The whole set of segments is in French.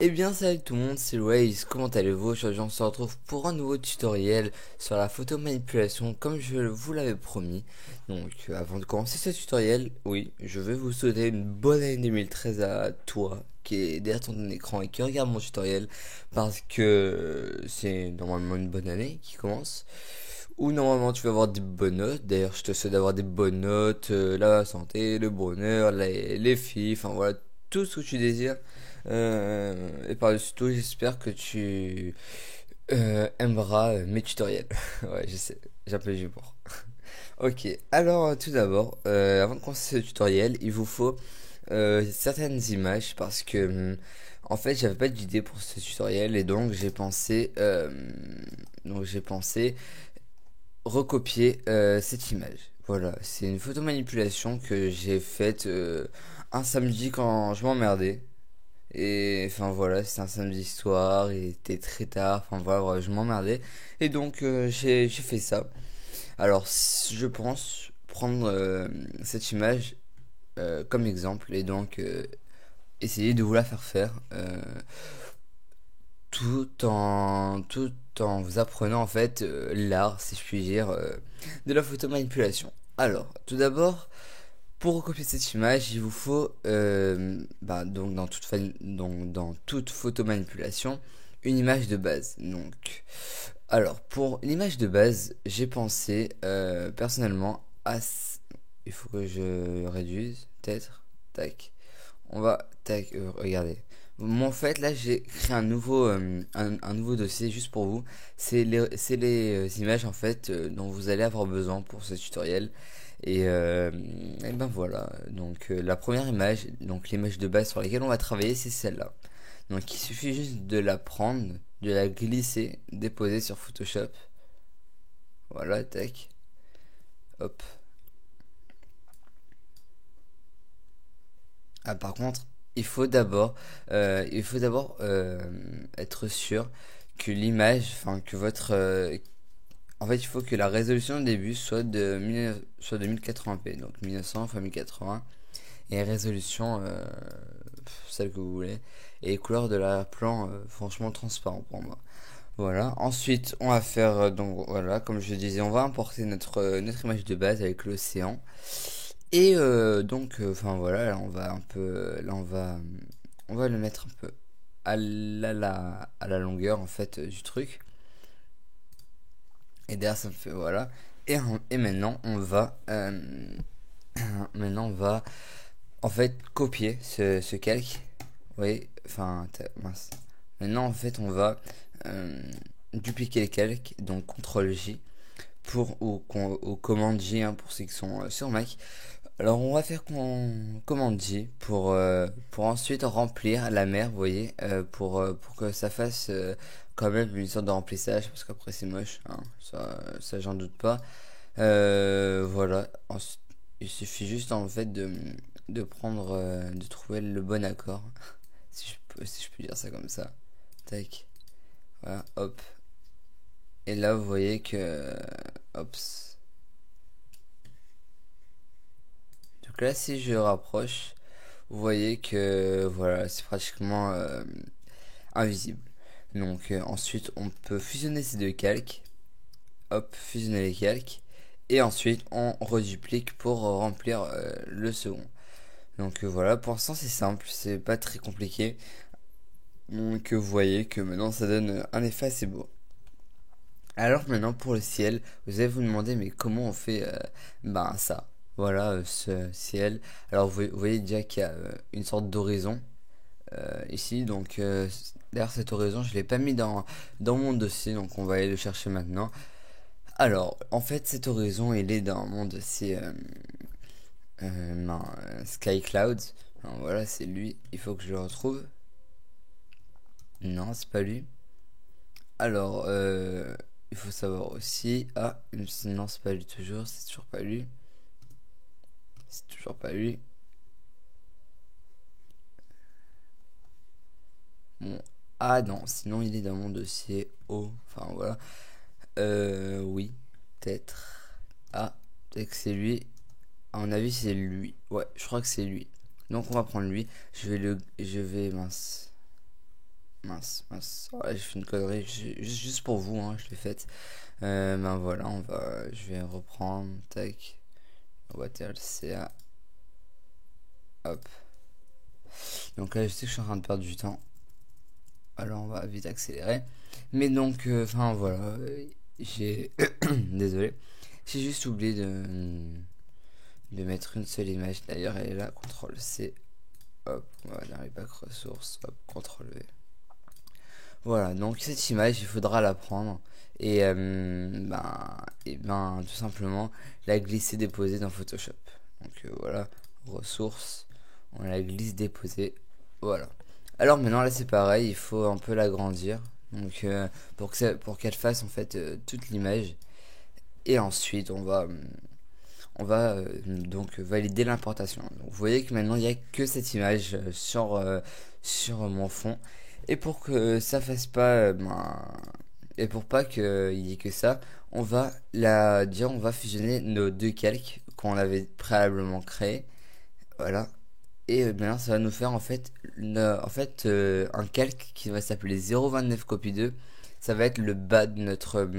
Eh bien salut tout le monde, c'est Waze, comment allez-vous? Aujourd'hui on se retrouve pour un nouveau tutoriel sur la photo manipulation comme je vous l'avais promis. Donc avant de commencer ce tutoriel, oui, je vais vous souhaiter une bonne année 2013 à toi qui est derrière ton écran et qui regarde mon tutoriel parce que c'est normalement une bonne année qui commence. Ou normalement tu vas avoir des bonnes notes, d'ailleurs je te souhaite d'avoir des bonnes notes, la santé, le bonheur, les filles, enfin voilà, tout ce que tu désires. Et par-dessus tout, j'espère que tu aimeras mes tutoriels. Ouais, je sais, j'ai un peu d'humour. Ok, alors tout d'abord, avant de commencer ce tutoriel, il vous faut certaines images parce que en fait j'avais pas d'idée pour ce tutoriel et donc j'ai pensé recopier cette image. Voilà, c'est une photo manipulation que j'ai faite un samedi quand je m'emmerdais. Et enfin voilà, c'était un samedi soir, il était très tard, enfin voilà, je m'emmerdais. Et donc j'ai fait ça. Alors je pense prendre cette image comme exemple et donc essayer de vous la faire faire tout en vous apprenant en fait l'art, si je puis dire, de la photo manipulation. Alors, tout d'abord, pour recopier cette image, il vous faut, donc dans toute photo manipulation, une image de base. Donc, alors pour une image de base, j'ai pensé personnellement il faut que je réduise, peut-être. Tac. On va, tac, regardez. Moi, en fait, là, j'ai créé un nouveau dossier juste pour vous. C'est les images, en fait, dont vous allez avoir besoin pour ce tutoriel. Et ben voilà. Donc, la première image, donc l'image de base sur laquelle on va travailler, c'est celle-là. Donc, il suffit juste de la prendre, de la glisser, déposer sur Photoshop. Voilà, tac. Hop. Ah, par contre, il faut d'abord être sûr que l'image, enfin que en fait, il faut que la résolution au début soit de 1080p, donc 1900 x 1080, et résolution celle que vous voulez, et couleur de l'arrière-plan franchement transparent pour moi. Voilà. Ensuite, on va faire donc voilà, comme je disais, on va importer notre image de base avec l'océan. Et donc, enfin voilà, là on va un peu, là on va le mettre un peu à la longueur en fait du truc. Et derrière ça me fait voilà. Et maintenant maintenant on va en fait copier ce calque. Oui, enfin mince. Maintenant en fait on va euh, dupliquer le calque, donc CTRL J ou commande J hein, pour ceux qui sont sur Mac. Alors on va faire commande J pour ensuite remplir la mer, vous voyez, pour que ça fasse quand même une sorte de remplissage, parce qu'après c'est moche, hein, ça j'en doute pas. Voilà, il suffit juste en fait de prendre, de trouver le bon accord, si je peux dire ça comme ça. Tac, voilà, hop. Et là vous voyez que, hop. Donc là si je rapproche, vous voyez que voilà, c'est pratiquement invisible. Donc ensuite, on peut fusionner ces deux calques. Hop, fusionner les calques. Et ensuite, on reduplique pour remplir le second. Donc voilà, pour l'instant, c'est simple, c'est pas très compliqué. Donc vous voyez que maintenant, ça donne un effet assez beau. Alors maintenant, pour le ciel, vous allez vous demander, mais comment on fait ça? Voilà, ce ciel. Alors vous voyez déjà qu'il y a une sorte d'horizon ici. Donc, d'ailleurs, cette horizon, je l'ai pas mis dans mon dossier, donc on va aller le chercher maintenant. Alors, en fait, cet horizon, il est dans mon dossier Sky Clouds. Alors, voilà, c'est lui. Il faut que je le retrouve. Non, c'est pas lui. Alors, il faut savoir aussi. Ah, non, c'est pas lui toujours. C'est toujours pas lui. C'est toujours pas lui. Bon. Ah non, sinon il est dans mon dossier O. Enfin voilà. Oui, peut-être. Ah, peut-être que c'est lui. À mon avis, c'est lui. Ouais, je crois que c'est lui. Donc on va prendre lui. Je vais mince. Mince. Oh, j'ai fait une connerie, juste pour vous, hein, je l'ai faite. Ben voilà, je vais reprendre, tac, water CA, hop. Donc là, je sais que je suis en train de perdre du temps. Alors on va vite accélérer. Mais donc, enfin voilà, j'ai... Désolé. J'ai juste oublié de mettre une seule image. D'ailleurs, elle est là, CTRL C. Hop, on va dans les bacs ressources. Hop, CTRL V. Voilà, donc cette image, il faudra la prendre et tout simplement la glisser déposer dans Photoshop. Donc voilà, ressources, on la glisse déposer. Voilà. Alors maintenant là c'est pareil, il faut un peu l'agrandir. Donc pour qu'elle fasse en fait toute l'image. Et ensuite on va donc valider l'importation. Donc vous voyez que maintenant il n'y a que cette image sur mon fond. Et pour que ça fasse pas et pour pas qu'il y ait que ça, on va fusionner nos deux calques qu'on avait préalablement créés. Voilà. Et maintenant ça va nous faire un calque qui va s'appeler 029 copie 2. Ça va être le bas de notre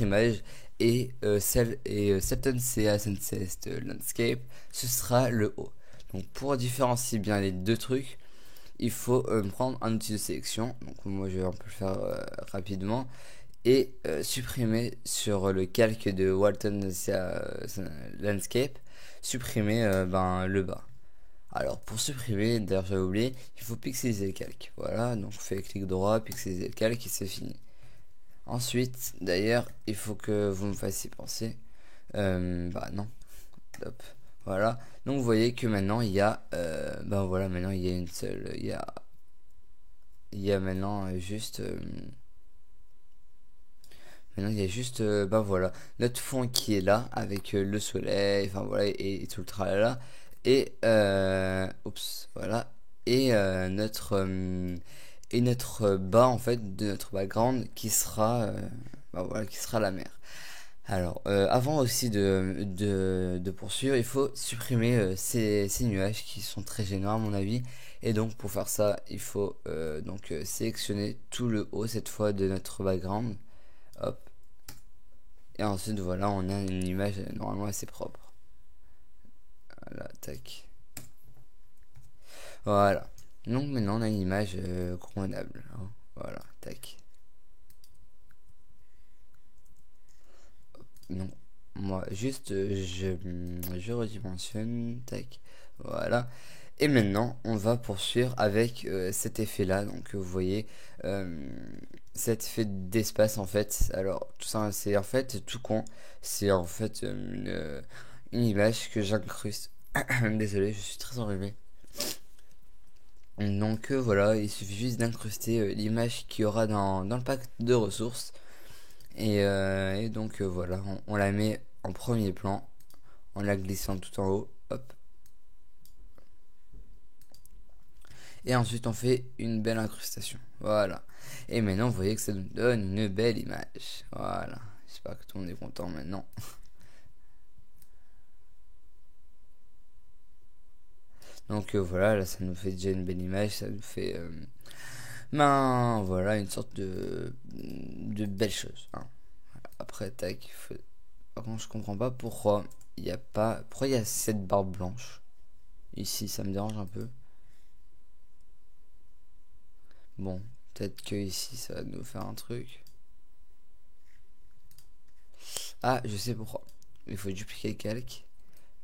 image et Saturn CA Sunset Landscape, ce sera le haut. Donc pour différencier bien les deux trucs, il faut prendre un outil de sélection. Donc moi je vais un peu le faire rapidement et supprimer sur le calque de Walton CA Landscape, supprimer le bas. Alors pour supprimer, d'ailleurs j'avais oublié, il faut pixeliser le calque. Voilà, donc on fait clic droit, pixeliser le calque et c'est fini. Ensuite, d'ailleurs, il faut que vous me fassiez penser. Non. Top. Voilà. Donc vous voyez que maintenant il y a, maintenant il y a une seule, il y a maintenant il y a juste, voilà, notre fond qui est là avec le soleil, enfin voilà et tout le tralala et voilà et notre bas en fait de notre background qui sera qui sera la mer. Alors avant aussi de poursuivre, il faut supprimer ces nuages qui sont très gênants à mon avis. Et donc pour faire ça il faut sélectionner tout le haut cette fois de notre background. Hop. Et ensuite voilà, on a une image normalement assez propre. Voilà, tac. Voilà. Donc maintenant on a une image convenable, hein. Voilà, tac. Non, moi juste je redimensionne, tac. Voilà. Et maintenant on va poursuivre avec cet effet là. Donc vous voyez cet effet d'espace en fait. Alors tout ça c'est en fait tout con. C'est en fait une image que j'incruste. Désolé, je suis très enrhumé. Donc voilà, il suffit juste d'incruster l'image qu'il y aura dans le pack de ressources. Et donc voilà, on la met en premier plan, en la glissant tout en haut. Hop. Et ensuite on fait une belle incrustation. Voilà. Et maintenant vous voyez que ça nous donne une belle image. Voilà. J'espère que tout le monde est content maintenant. Donc voilà, là ça nous fait déjà une belle image, ça nous fait voilà une sorte de belle chose, hein. Après tac, par contre je comprends pas pourquoi pourquoi il y a cette barre blanche ici, ça me dérange un peu. Bon, peut-être que ici ça va nous faire un truc. Ah, je sais pourquoi. Il faut dupliquer le calque,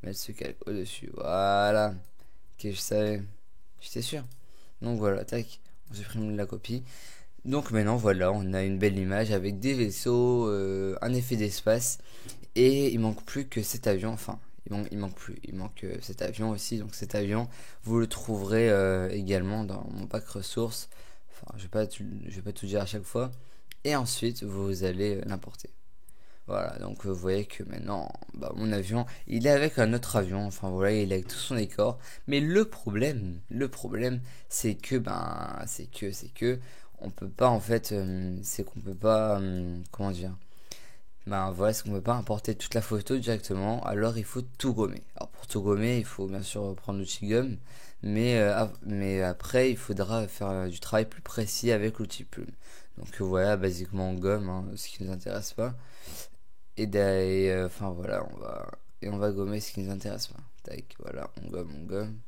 mettre ce calque au-dessus. Voilà. Ok, je savais. J'étais sûr. Donc voilà, tac. On supprime la copie. Donc maintenant, voilà, on a une belle image avec des vaisseaux, un effet d'espace. Et il manque plus que cet avion. Enfin, il manque plus. Il manque cet avion aussi. Donc cet avion, vous le trouverez également dans mon pack ressources. Enfin, je vais pas tout dire à chaque fois. Et ensuite, vous allez l'importer. Voilà, donc vous voyez que maintenant, mon avion, il est avec un autre avion. Enfin voilà, il est avec tout son décor. Mais le problème, c'est que, on peut pas en fait, c'est qu'on peut pas, comment dire, Ben voilà, ce qu'on peut pas importer toute la photo directement, alors il faut tout gommer. Alors pour tout gommer, il faut bien sûr prendre l'outil gomme, mais après il faudra faire du travail plus précis avec l'outil plume. Donc voilà, basiquement on gomme, hein, ce qui nous intéresse pas. Enfin voilà, on va gommer ce qui nous intéresse pas. Tac, voilà, on gomme, on gomme.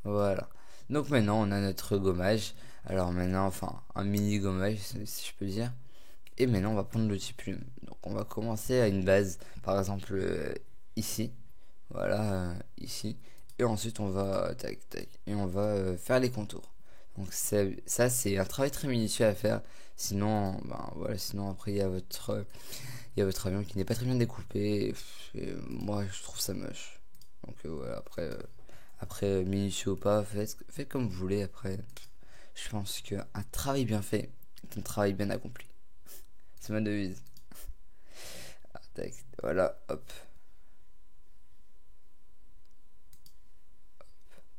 Voilà. Donc maintenant on a notre gommage. Alors maintenant, enfin un mini gommage si je peux dire. Et maintenant, on va prendre l'outil plume. Donc, on va commencer à une base, par exemple ici. Voilà, ici. Et ensuite, on va, tac, tac, et on va faire les contours. Donc, ça, c'est un travail très minutieux à faire. Sinon, ben voilà, sinon après, il y a votre avion qui n'est pas très bien découpé. Et moi, je trouve ça moche. Donc, voilà, après, minutieux ou pas, faites comme vous voulez. Après, je pense qu'un travail bien fait est un travail bien accompli. C'est ma devise. Ah, tac, voilà, hop,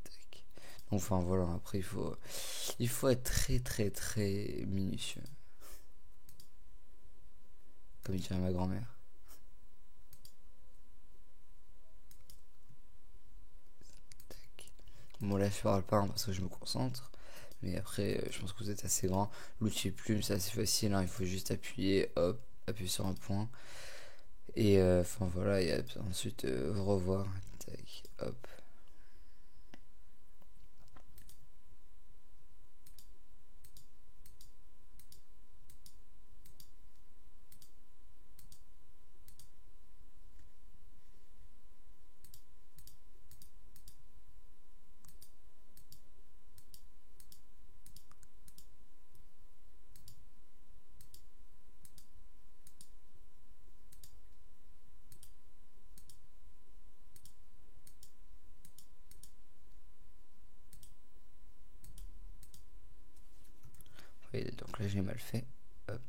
tac. Enfin voilà, après il faut être très très très minutieux, comme dirait ma grand-mère. Tac. Bon là je parle pas hein, parce que je me concentre, mais après je pense que vous êtes assez grand. L'outil plume c'est assez facile, hein, il faut juste appuyer, hop, appuyer sur un point et enfin voilà et ensuite revoir, tac, hop. Oui, donc là j'ai mal fait, hop.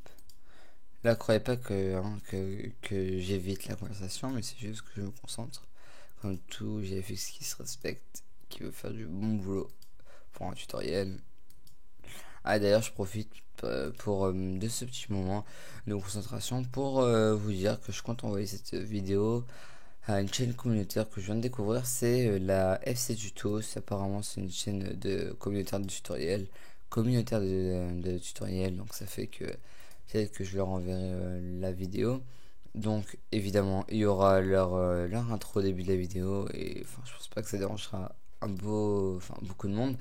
Là, croyez pas que j'évite la conversation, mais c'est juste que je me concentre. Comme tout GFX qui se respecte, qui veut faire du bon boulot pour un tutoriel. Ah, d'ailleurs, je profite de ce petit moment de concentration pour vous dire que je compte envoyer cette vidéo à une chaîne communautaire que je viens de découvrir. C'est la FC Tutos. Apparemment, c'est une chaîne de communautaire de tutoriels. Donc, ça fait que peut-être que je leur enverrai la vidéo. Donc évidemment il y aura leur intro au début de la vidéo et enfin je pense pas que ça dérangera beaucoup de monde.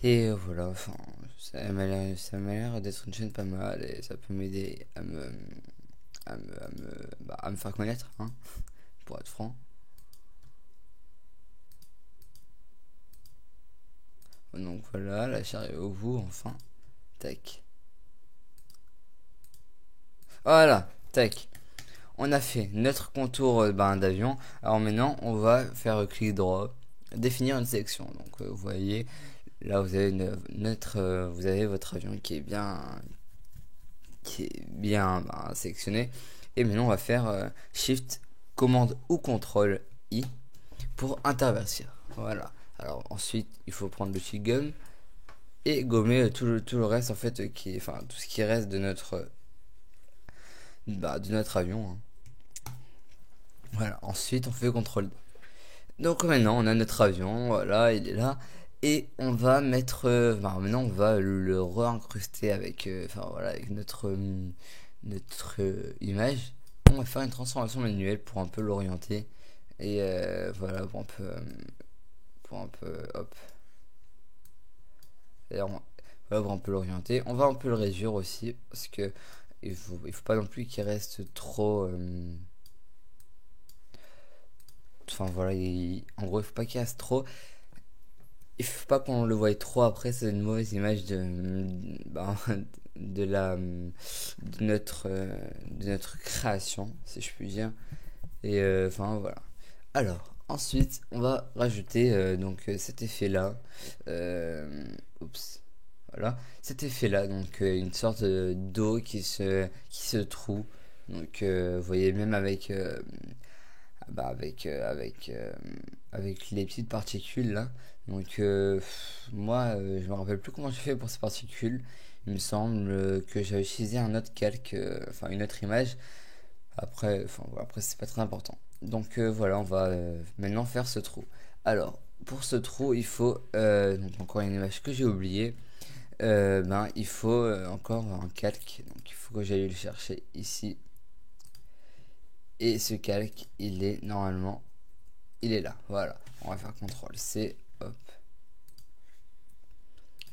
Et voilà, enfin ça m'a l'air d'être une chaîne pas mal et ça peut m'aider à me faire connaître, hein, pour être franc. Donc voilà, là j'arrive au bout enfin. Tac. Voilà, tac. On a fait notre contour d'avion. Alors maintenant, on va faire clic droit, définir une sélection. Donc vous voyez, là vous avez vous avez votre avion qui est bien sélectionné. Et maintenant, on va faire Shift, Commande ou Contrôle I pour intervertir. Voilà. Alors ensuite, il faut prendre le fil gomme et gommer tout le reste en fait enfin tout ce qui reste de notre avion, hein. Voilà, ensuite on fait contrôle. Donc maintenant on a notre avion, voilà, il est là. Et on va mettre. Maintenant on va le re-incruster avec, enfin, voilà, avec notre image. On va faire une transformation manuelle pour un peu l'orienter. Et voilà, pour un peu. Hop. Et voilà, pour un peu l'orienter. On va un peu le réduire aussi. Parce que il faut pas non plus qu'il reste trop. Enfin voilà, en gros, il faut pas qu'il reste trop. Il faut pas qu'on le voie trop après, c'est une mauvaise image ben, de la de notre création, si je puis dire. Et enfin voilà. Alors ensuite, on va rajouter cet effet là. Oups. Voilà, cet effet là, donc une sorte d'eau qui se troue. Donc vous voyez même avec les petites particules là. Donc moi je me rappelle plus comment j'ai fait pour ces particules. Il me semble que j'avais utilisé un autre calque, enfin une autre image. Après c'est pas très important. Donc voilà, on va maintenant faire ce trou. Alors pour ce trou, il faut donc encore une image que j'ai oubliée. Il faut encore un calque. Donc il faut que j'aille le chercher ici. Et ce calque, il est normalement, il est là. Voilà. On va faire CTRL C. Hop.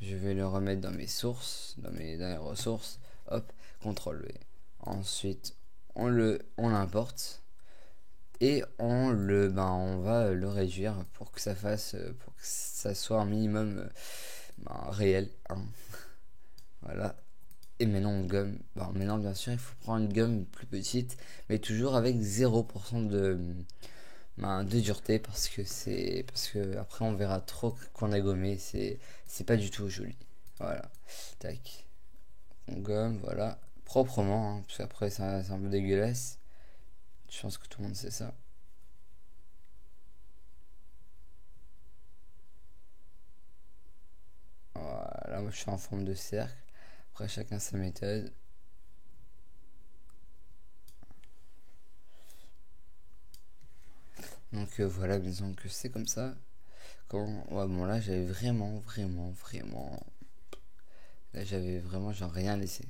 Je vais le remettre dans mes sources, dans les ressources. Hop. CTRL V. Ensuite, on l'importe et on va le réduire pour que ça soit un minimum réel, hein. Voilà. Et maintenant on gomme. Bon, maintenant bien sûr il faut prendre une gomme plus petite, mais toujours avec 0% de dureté parce que après on verra trop qu'on a gommé, c'est pas du tout joli. Voilà. Tac. On gomme, voilà. Proprement, hein, parce qu'après c'est un peu dégueulasse. Je pense que tout le monde sait ça. Voilà, moi je suis en forme de cercle. Après chacun sa méthode. Donc voilà, disons que c'est comme ça. Ouais, bon là j'avais vraiment. Là j'avais vraiment genre rien laissé.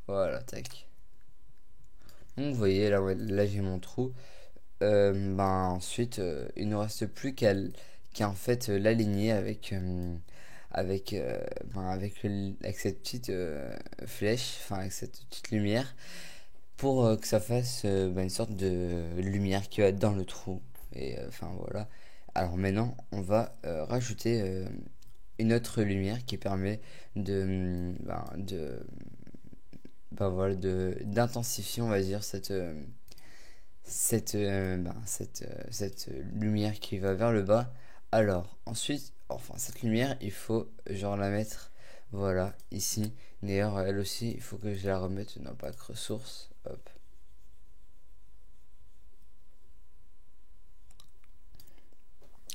Voilà, tac. Donc vous voyez, là j'ai mon trou. Ensuite, il ne reste plus qu'à en fait l'aligner avec cette petite flèche, enfin avec cette petite lumière, pour que ça fasse une sorte de lumière qui va être dans le trou. Et enfin voilà. Alors maintenant, on va rajouter une autre lumière qui permet d'intensifier, on va dire, cette lumière qui va vers le bas. Alors ensuite, enfin cette lumière, il faut genre la mettre, voilà, ici. D'ailleurs elle aussi il faut que je la remette dans pack ressources. Hop.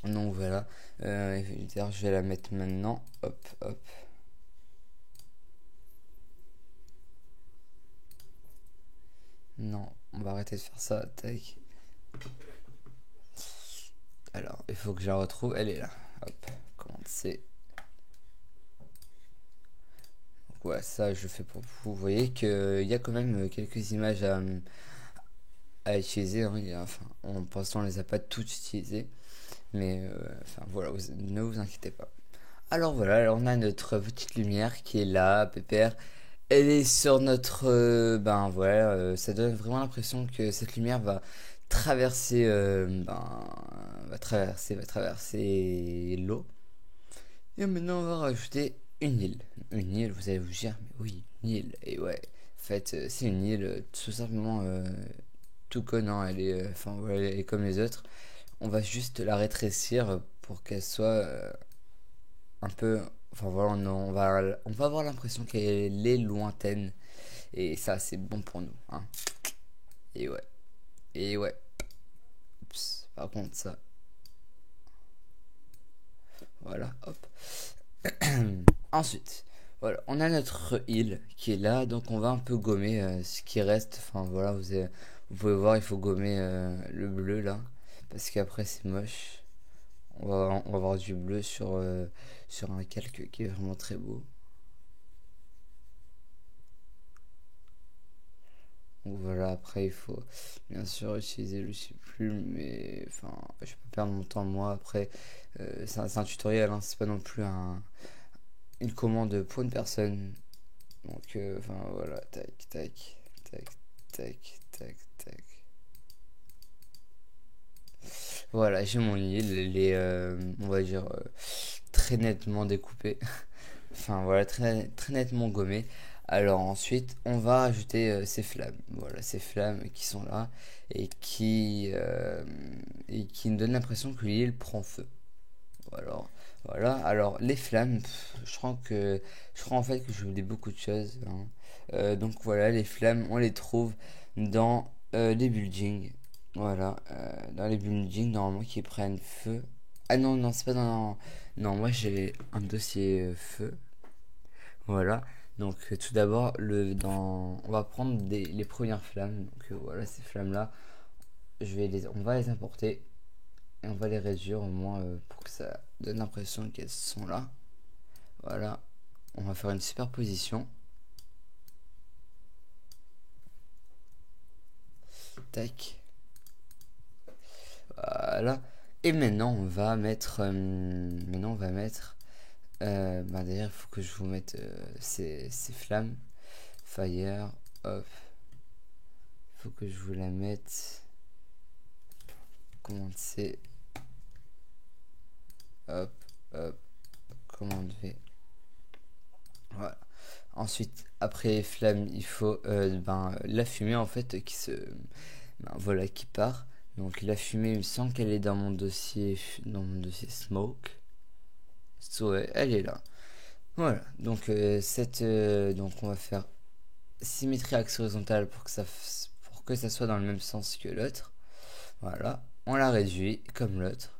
Donc voilà. D'ailleurs je vais la mettre maintenant. Hop hop. Non, on va arrêter de faire ça. Tac. Alors il faut que je la retrouve, elle est là. Hop, commande C. Ouais, ça je fais pour vous. Vous voyez qu'il y a quand même quelques images à utiliser, hein. Enfin, pour l'instant on les a pas toutes utilisées, mais enfin voilà, ne vous inquiétez pas. Alors voilà, alors on a notre petite lumière qui est là, pépère. Elle est sur notre, voilà, ça donne vraiment l'impression que cette lumière traverser, va traverser l'eau. Et maintenant on va rajouter une île. Une île, vous allez vous dire, mais oui, une île. Et ouais, en fait, c'est une île tout simplement tout con, hein. Elle est comme les autres. On va juste la rétrécir pour qu'elle soit un peu. Enfin voilà, on va avoir l'impression qu'elle est lointaine. Et ça, c'est bon pour nous, hein. Et ouais. Et ouais. Oups, par contre, ça. Voilà, hop. Ensuite, voilà, on a notre île qui est là, donc on va un peu gommer ce qui reste. Enfin voilà, vous pouvez voir, il faut gommer le bleu là, parce qu'après c'est moche. On va avoir du bleu sur un calque qui est vraiment très beau. Donc voilà, après il faut bien sûr utiliser le supplume, mais enfin, je peux perdre mon temps moi. Après, c'est un tutoriel, hein, c'est pas non plus une commande pour une personne. Donc, enfin voilà, tac, tac, tac, tac, tac, tac. Voilà, j'ai mon île, elle est, on va dire, très nettement découpée. Enfin voilà, très nettement gommée. Alors ensuite, on va rajouter ces flammes. Voilà, ces flammes qui sont là et qui nous donnent l'impression que l'île prend feu. Voilà. Alors les flammes, je crois en fait que je voulais beaucoup de choses, hein. Donc voilà, les flammes, on les trouve dans les buildings. Voilà, dans les buildings, normalement, qui prennent feu. Ah non, non, c'est pas dans... Non, moi j'ai un dossier feu. Voilà. Donc tout d'abord, on va prendre les premières flammes. Donc voilà, ces flammes-là, on va les importer et on va les réduire au moins pour que ça donne l'impression qu'elles sont là. Voilà. On va faire une superposition. Tac. Voilà. Et maintenant on va mettre. Bah d'ailleurs, il faut que je vous mette ces flammes. Fire. Hop. Il faut que je vous la mette. Commande C. Hop. Hop. Commande V. Voilà. Ensuite, après les flammes, il faut la fumée en fait voilà, qui part. Donc la fumée, il me semble qu'elle est dans mon dossier smoke. Ouais, elle est là. Voilà. Donc donc on va faire symétrie axe horizontale pour que ça soit dans le même sens que l'autre. Voilà. On la réduit comme l'autre.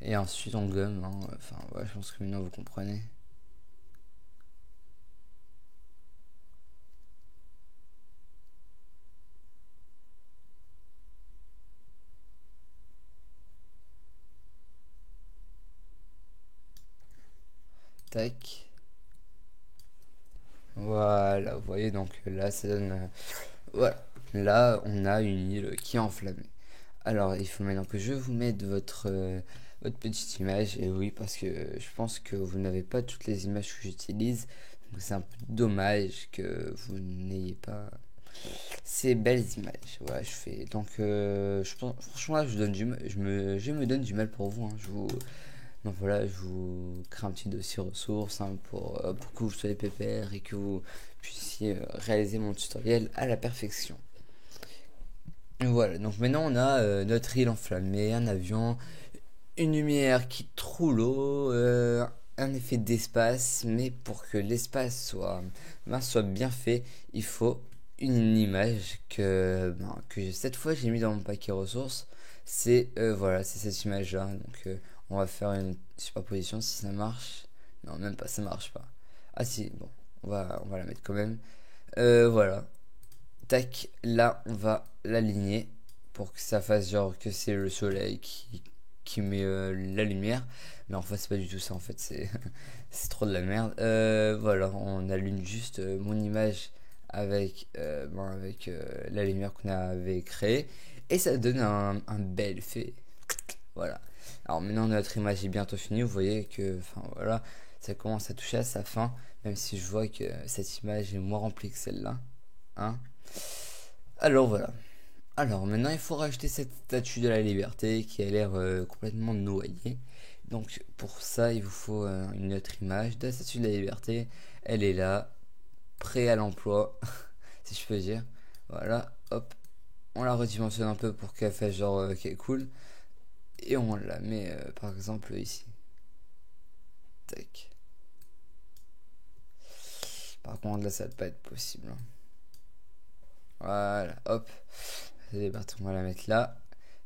Et ensuite on gomme, hein. Enfin ouais, je pense que maintenant vous comprenez. Tac. Voilà, vous voyez, donc là ça donne... voilà. Là on a une île qui est enflammée. Alors il faut maintenant que je vous mette votre petite image. Et oui, parce que je pense que vous n'avez pas toutes les images que j'utilise. Donc c'est un peu dommage que vous n'ayez pas ces belles images. Ouais, je fais. Donc je pense, franchement là je me donne du mal pour vous, hein. Donc voilà, je vous crée un petit dossier ressources, hein, pour que vous soyez pépère et que vous puissiez réaliser mon tutoriel à la perfection. Voilà, donc maintenant on a notre île enflammée, un avion, une lumière qui troue l'eau, un effet d'espace, mais pour que l'espace soit bien fait, il faut une image que cette fois j'ai mis dans mon paquet ressources. C'est voilà, c'est cette image là. Donc on va faire une superposition si ça marche. Non, même pas, ça marche pas. Ah si, bon, on va la mettre quand même. Voilà. Tac, là on va l'aligner pour que ça fasse genre que c'est le soleil qui met la lumière. Mais en fait c'est pas du tout ça, en fait c'est c'est trop de la merde. Voilà, on aligne juste mon image avec la lumière qu'on avait créée. Et ça donne un bel effet. Voilà. Alors maintenant notre image est bientôt finie, vous voyez que enfin voilà, ça commence à toucher à sa fin. Même si je vois que cette image est moins remplie que celle-là. Hein. Alors voilà. Alors maintenant il faut rajouter cette statue de la liberté qui a l'air complètement noyée. Donc pour ça il vous faut une autre image de la statue de la liberté. Elle est là, prêt à l'emploi, si je peux dire. Voilà, hop, on la redimensionne un peu pour qu'elle fasse genre qu'elle est cool. Et on la met par exemple ici. Tac. Par contre là ça va pas être possible, hein. Voilà, hop. C'est parti, on va la mettre là.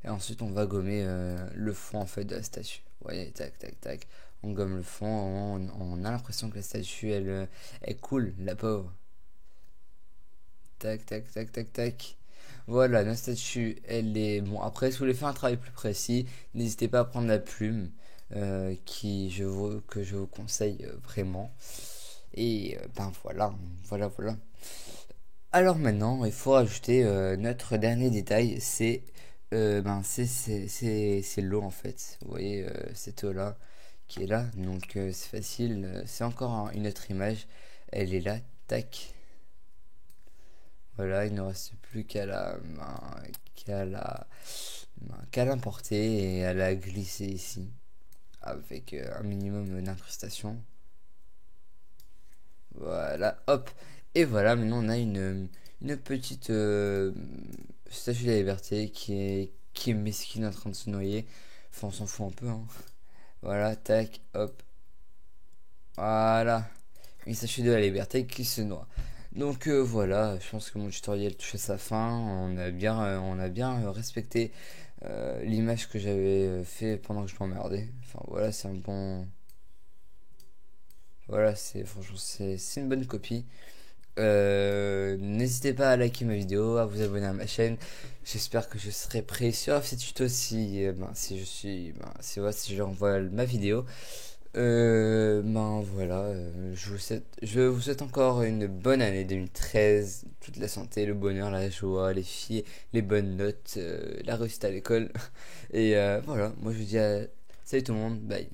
Et ensuite, on va gommer le fond en fait de la statue. Vous voyez, tac, tac, tac. On gomme le fond. On a l'impression que la statue, elle coule, la pauvre. Tac, tac, tac, tac, tac. Voilà, notre statue, elle est... Bon, après, si vous voulez faire un travail plus précis, n'hésitez pas à prendre la plume que je vous conseille vraiment. Et ben voilà, voilà, voilà. Alors maintenant, il faut rajouter notre dernier détail, c'est l'eau en fait. Vous voyez cette eau-là qui est là, donc c'est facile. C'est encore une autre image, elle est là, tac. Voilà, il ne reste plus qu'à la, qu'à l'importer et à la glisser ici avec un minimum d'incrustation. Voilà, hop. Et voilà, maintenant on a une petite statue de la liberté qui est mesquine en train de se noyer. Enfin, on s'en fout un peu, hein. Voilà, tac, hop. Voilà. Une statue de la liberté qui se noie. Donc voilà, je pense que mon tutoriel touche à sa fin. On a bien respecté l'image que j'avais fait pendant que je m'emmerdais. Enfin voilà, c'est un bon. Voilà, c'est franchement c'est une bonne copie. N'hésitez pas à liker ma vidéo, à vous abonner à ma chaîne. J'espère que je serai prêt sur ces tutos si je renvoie ma vidéo. Voilà, je vous souhaite encore une bonne année 2013, toute la santé, le bonheur, la joie, les filles, les bonnes notes, la réussite à l'école. Et voilà, moi je vous dis salut tout le monde, bye.